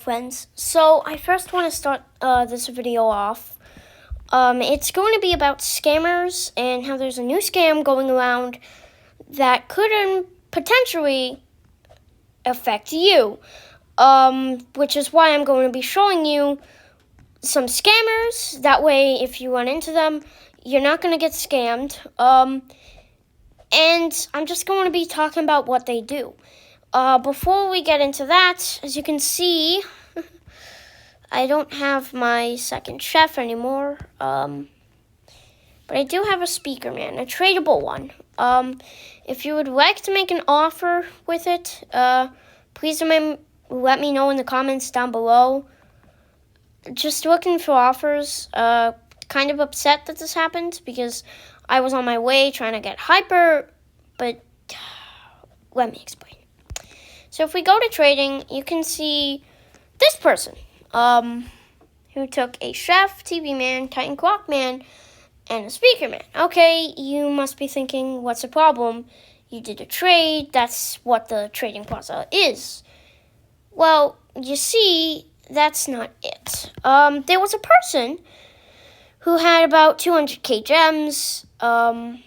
friends. So I first want to start this video off. It's going to be about scammers and how there's a new scam going around that could potentially affect you. Which is why I'm going to be showing you some scammers. That way, if you run into them, you're not going to get scammed. And I'm just going to be talking about what they do. Before we get into that, as you can see, I don't have my second chef anymore, but I do have a speaker man, a tradable one. If you would like to make an offer with it, please let me know in the comments down below. Just looking for offers. Kind of upset that this happened because I was on my way trying to get hyper, but let me explain. So if we go to trading, you can see this person who took a chef, TV man, Titan clock man, and a speaker man. Okay, you must be thinking, what's the problem? You did a trade. That's what the trading plaza is. Well, you see, that's not it. There was a person who had about 200k gems. I'm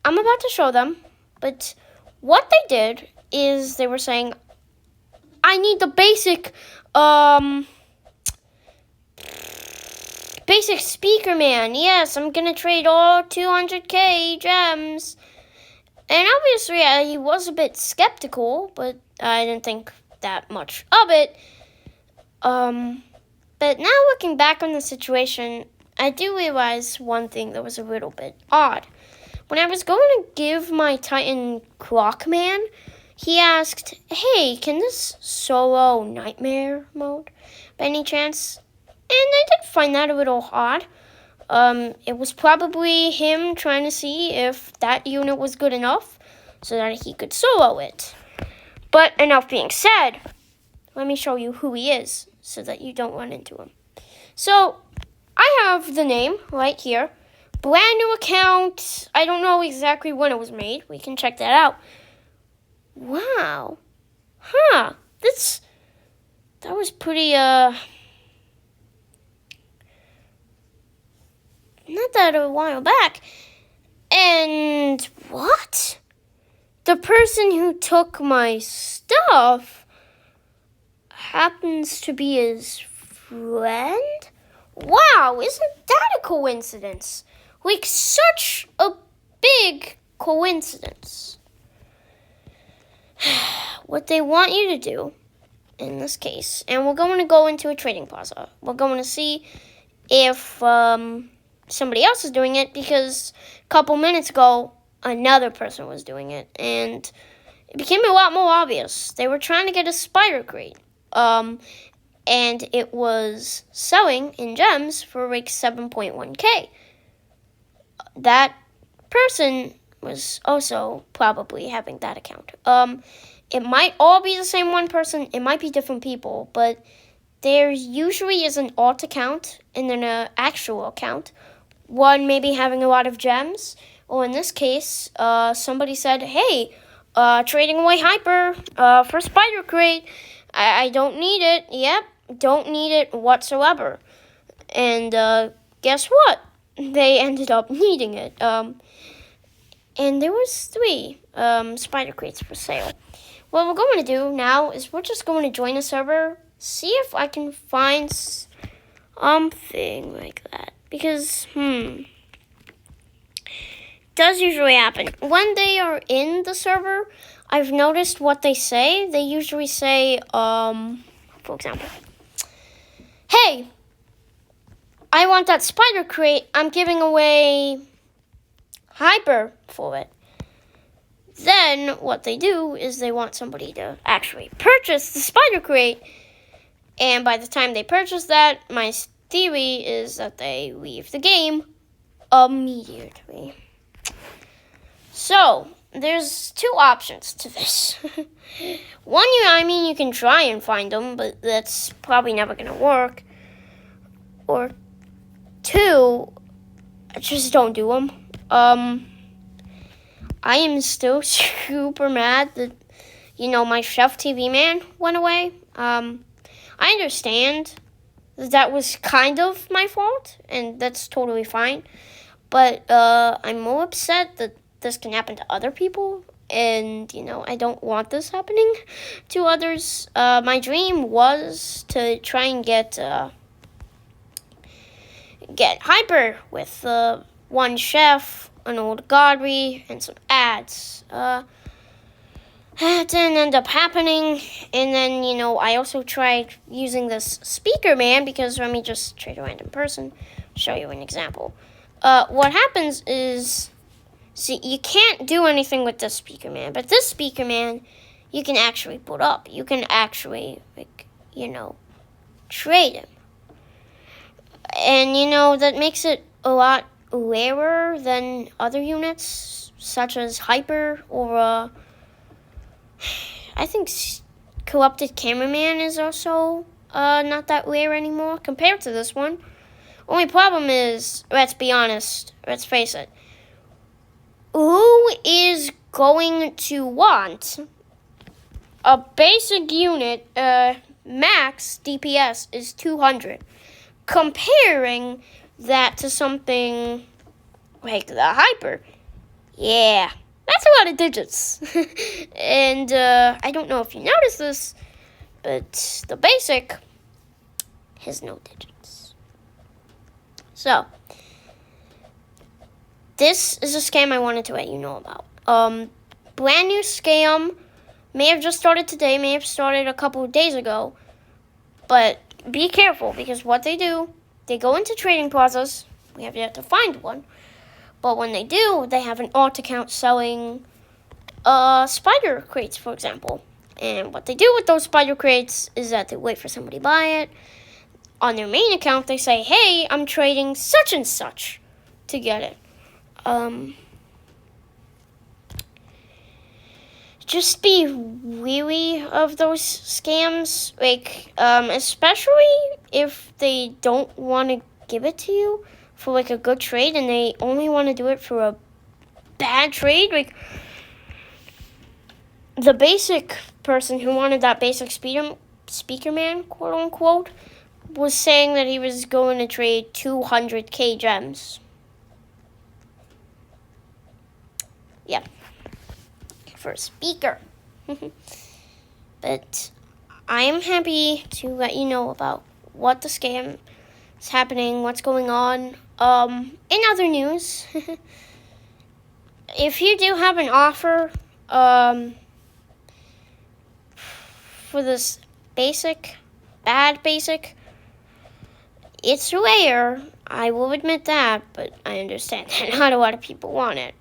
about to show them, but what they did is they were saying, I need the basic speaker man. Yes, I'm gonna trade all 200k gems. And obviously, he was a bit skeptical, but I didn't think that much of it. But now looking back on the situation, I do realize one thing that was a little bit odd. When I was going to give my Titan clock man, he asked, hey, can this solo nightmare mode by any chance? And I did find that a little odd. It was probably him trying to see if that unit was good enough so that he could solo it. But enough being said, let me show you who he is so that you don't run into him. So I have the name right here. Brand new account. I don't know exactly when it was made. We can check that out. Wow. Huh. That was pretty, not that a while back. And what? The person who took my stuff happens to be his friend? Wow, isn't that a coincidence? Like, such a big coincidence. What they want you to do, in this case, and we're going to go into a trading plaza. We're going to see if somebody else is doing it, because a couple minutes ago, another person was doing it, and it became a lot more obvious. They were trying to get a spider crate, and it was selling in gems for like 7.1k. That person was also probably having that account. It might all be the same one person. It might be different people, but there usually is an alt account and then an actual account. One maybe having a lot of gems, or in this case, somebody said, hey, trading away hyper for spider crate. I don't need it. Yep, don't need it whatsoever. And guess what? They ended up needing it. And there was 3 spider crates for sale. What we're going to do now is we're just going to join a server, see if I can find something like that. Because, does usually happen. When they are in the server, I've noticed what they say. They usually say, for example, hey, I want that spider crate. I'm giving away hyper for it. Then what they do is they want somebody to actually purchase the spider crate. And by the time they purchase that, my theory is that they leave the game immediately. So there's 2 options to this. One, you can try and find them, but that's probably never going to work. Or 2, just don't do them. I am still super mad that, my chef TV man went away. I understand that was kind of my fault, and that's totally fine. But I'm more upset that this can happen to other people, and I don't want this happening to others. My dream was to try and get hyper with one chef, an old Godry, and some ads. That didn't end up happening, and then, I also tried using this speaker man, because let me just trade a random person, show you an example. What happens is, see, you can't do anything with this speaker man, but this speaker man, you can actually put up. You can actually, trade him. And, that makes it a lot rarer than other units, such as Hyper, or, I think Corrupted Cameraman is also not that rare anymore compared to this one. Only problem is, let's be honest, let's face it, who is going to want a basic unit, max DPS is 200, comparing that to something like the Hyper? Yeah, that's a lot of digits. And I don't know if you noticed this, but the basic has no digits. So, this is a scam I wanted to let you know about. Brand new scam, may have just started today, may have started a couple of days ago, but be careful, because what they do, they go into trading plazas. We have yet to find one, but when they do, they have an alt account selling spider crates, for example. And what they do with those spider crates is that they wait for somebody to buy it. On their main account, they say, hey, I'm trading such and such to get it. Just be wary of those scams, like, especially if they don't want to give it to you for, like, a good trade, and they only want to do it for a bad trade. Like, the basic person who wanted that basic speaker man, quote unquote, was saying that he was going to trade 200k gems. Yeah, for a speaker. But I am happy to let you know about what the scam is happening, what's going on. In other news, if you do have an offer for this bad basic, it's rare, I will admit that, but I understand that not a lot of people want it.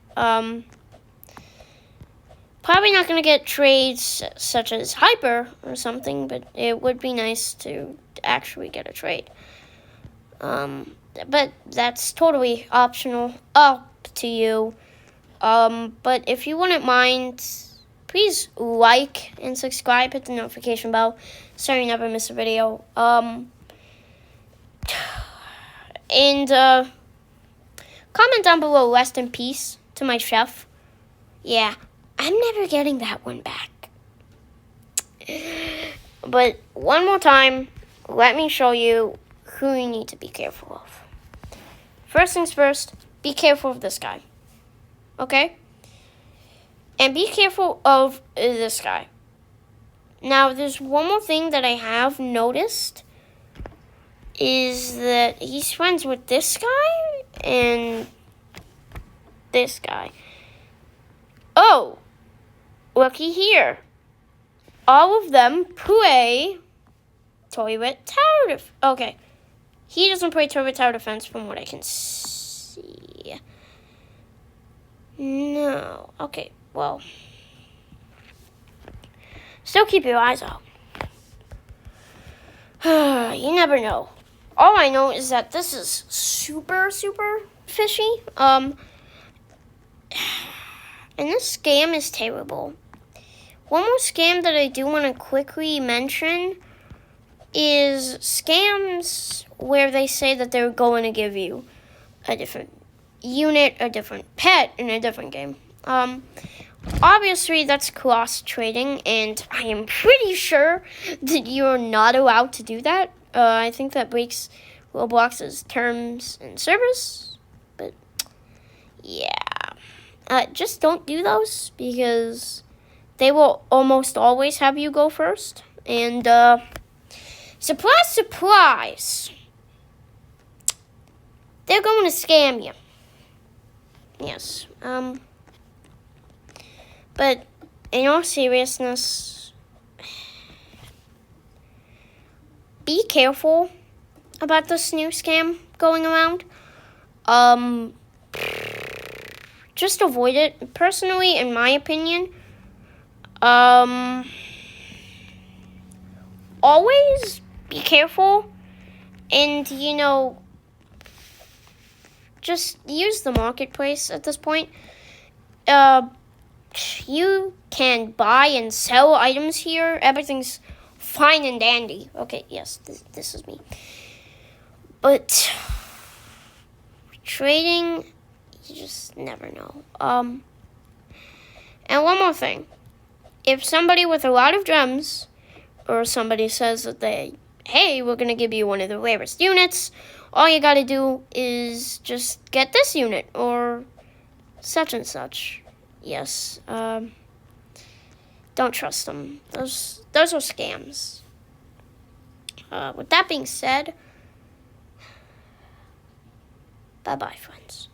Probably not going to get trades such as Hyper or something, but it would be nice to actually get a trade. But that's totally optional, up to you. But if you wouldn't mind, please like and subscribe, hit the notification bell so you never miss a video. And comment down below, rest in peace to my chef. Yeah, I'm never getting that one back. But one more time, let me show you who you need to be careful of. First things first, be careful of this guy. Okay? And be careful of this guy. Now, there's one more thing that I have noticed, is that he's friends with this guy and this guy. Oh, looky here. All of them play Turret Tower Okay, he doesn't play Turret Tower Defense from what I can see. No. Okay, well, still keep your eyes out. You never know. All I know is that this is super, super fishy. And this scam is terrible. One more scam that I do want to quickly mention is scams where they say that they're going to give you a different unit, a different pet in a different game. obviously that's cross trading, and I am pretty sure that you're not allowed to do that. I think that breaks Roblox's terms and service, but yeah. Just don't do those because they will almost always have you go first. And surprise, surprise, they're going to scam you. Yes. But in all seriousness, be careful about this new scam going around. Just avoid it. Personally, in my opinion, always be careful and, just use the marketplace at this point. You can buy and sell items here. Everything's fine and dandy. Okay, yes, this is me. But trading, you just never know. And one more thing. If somebody with a lot of gems, or somebody says that hey, we're going to give you one of the rarest units, all you got to do is just get this unit, or such and such. Yes, don't trust them. Those are scams. With that being said, bye-bye, friends.